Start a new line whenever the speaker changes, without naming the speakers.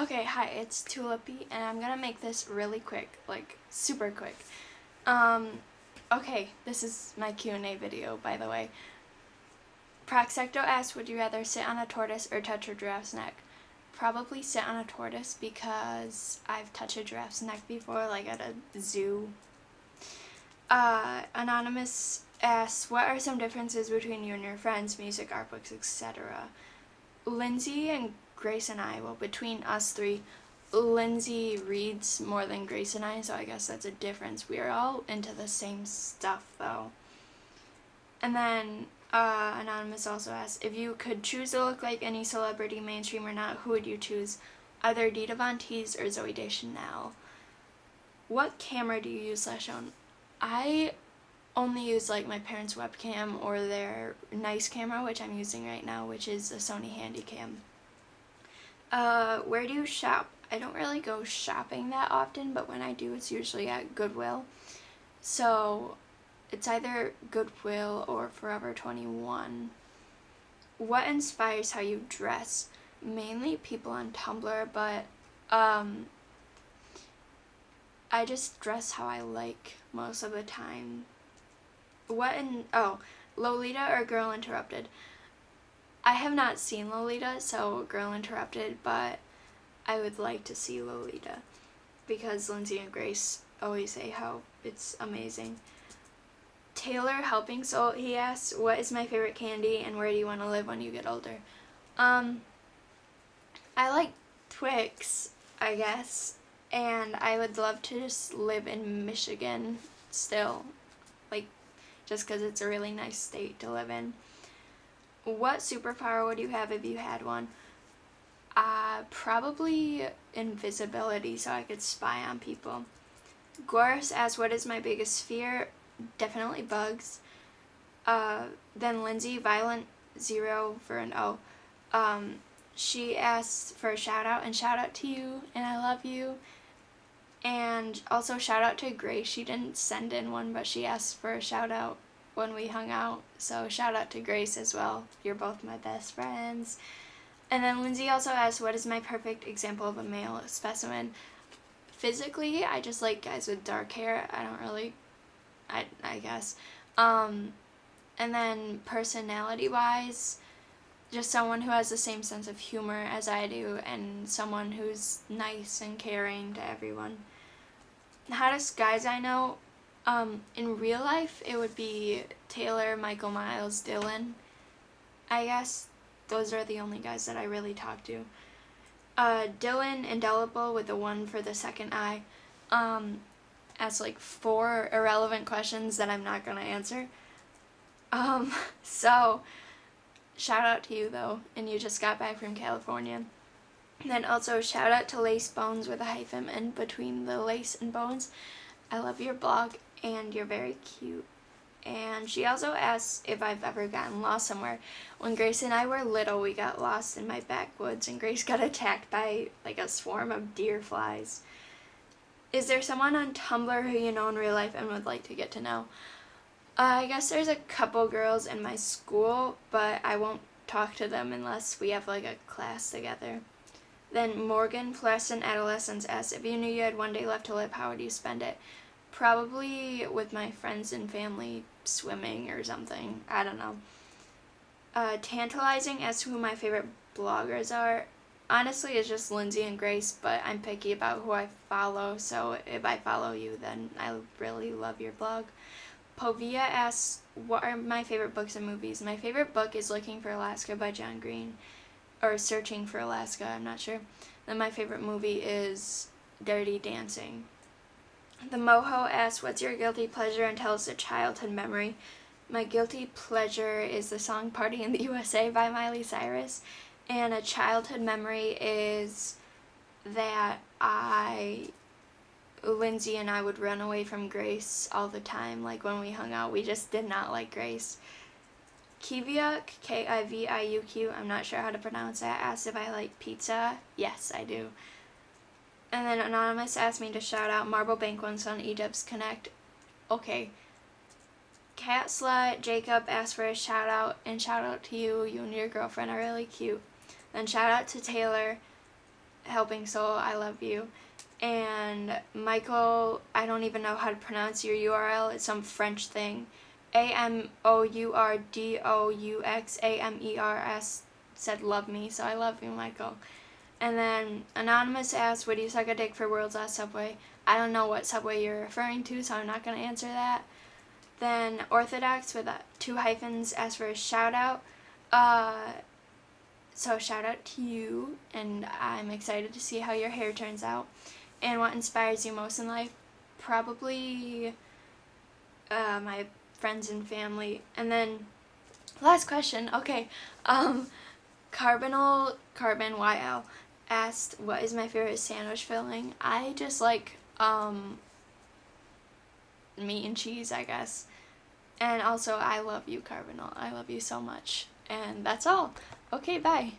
Okay, hi, it's Tulipey, and I'm gonna make this really quick, like super quick. Okay, this is my Q&A video, by the way. Proxecto asks, would you rather sit on a tortoise or touch a giraffe's neck? Probably sit on a tortoise because I've touched a giraffe's neck before, like at a zoo. Anonymous asks, what are some differences between you and your friends, music, art books, etc.? Lindsay and Grace and I, well, between us three, Lindsay reads more than Grace and I, so I guess that's a difference. We are all into the same stuff, though. And then Anonymous also asks, if you could choose to look like any celebrity, mainstream or not, who would you choose? Either Dita Von Teese or Zooey Deschanel. What camera do you use /own? I only use like my parents' webcam or their nice camera, which I'm using right now, which is a Sony Handycam. Where do you shop? I don't really go shopping that often, but when I do, it's usually at Goodwill. So it's either Goodwill or Forever 21. What inspires how you dress? Mainly people on Tumblr, but I just dress how I like most of the time. Lolita or Girl Interrupted? I have not seen Lolita, so Girl Interrupted, but I would like to see Lolita because Lindsay and Grace always say how it's amazing. Taylor Helping Soul, he asks, what is my favorite candy and where do you want to live when you get older? I like Twix, I guess, and I would love to just live in Michigan still, like, just because it's a really nice state to live in. What superpower would you have if you had one? Probably invisibility, so I could spy on people. Goris asks, what is my biggest fear? Definitely bugs. Then Lindsay, Violent Zero for an O. She asks for a shout out, and shout out to you, and I love you. And also shout out to Grace. She didn't send in one, but she asked for a shout out when we hung out. So shout out to Grace as well. You're both my best friends. And then Lindsay also asks, what is my perfect example of a male specimen? Physically, I just like guys with dark hair. I don't really, I guess. And then personality-wise, just someone who has the same sense of humor as I do and someone who's nice and caring to everyone. Hottest guys I know, in real life, it would be Taylor, Michael Miles, Dylan. I guess those are the only guys that I really talk to. Dylan, indelible with the one for the second I, asks like 4 irrelevant questions that I'm not gonna answer. So shout out to you though, and you just got back from California. And then also shout out to Lace Bones with a hyphen in between the lace and bones. I love your blog and you're very cute. And she also asks if I've ever gotten lost somewhere. When Grace and I were little, we got lost in my backwoods and Grace got attacked by like a swarm of deer flies. Is there someone on Tumblr who you know in real life and would like to get to know? I guess there's a couple girls in my school, but I won't talk to them unless we have like a class together. Then Morgan, Fluorescent Adolescence asks, if you knew you had one day left to live, how would you spend it? Probably with my friends and family swimming or something. I don't know. Tantalizing asks who my favorite bloggers are. Honestly, it's just Lindsay and Grace, but I'm picky about who I follow, so if I follow you, then I really love your blog. Povia asks, what are my favorite books and movies? My favorite book is Looking for Alaska by John Green, or Searching for Alaska, I'm not sure. Then my favorite movie is Dirty Dancing. The Moho asks, what's your guilty pleasure and tell us a childhood memory? My guilty pleasure is the song Party in the USA by Miley Cyrus, and a childhood memory is that Lindsay and I would run away from Grace all the time. Like when we hung out, we just did not like Grace. Kiviuk, Kiviuq, I'm not sure how to pronounce that, asks if I like pizza. Yes, I do. And then Anonymous asked me to shout out Marble Bank once on Edubs Connect. Okay. Cat Slut Jacob asked for a shout out, and shout out to you. You and your girlfriend are really cute. Then shout out to Taylor. Helping Soul, I love you. And Michael, I don't even know how to pronounce your URL. It's some French thing. AMOURDOUXAMERS said love me, so I love you, Michael. And then Anonymous asked, would you suck a dick for World's Last Subway? I don't know what subway you're referring to, so I'm not going to answer that. Then Orthodox with 2 hyphens asked for a shout out. So shout out to you, and I'm excited to see how your hair turns out. And what inspires you most in life? Probably my friends and family. And then last question, okay. Carbon YL asked, what is my favorite sandwich filling? I just like meat and cheese, I guess. And also, I love you, Carbonal. I love you so much. And that's all. Okay, bye.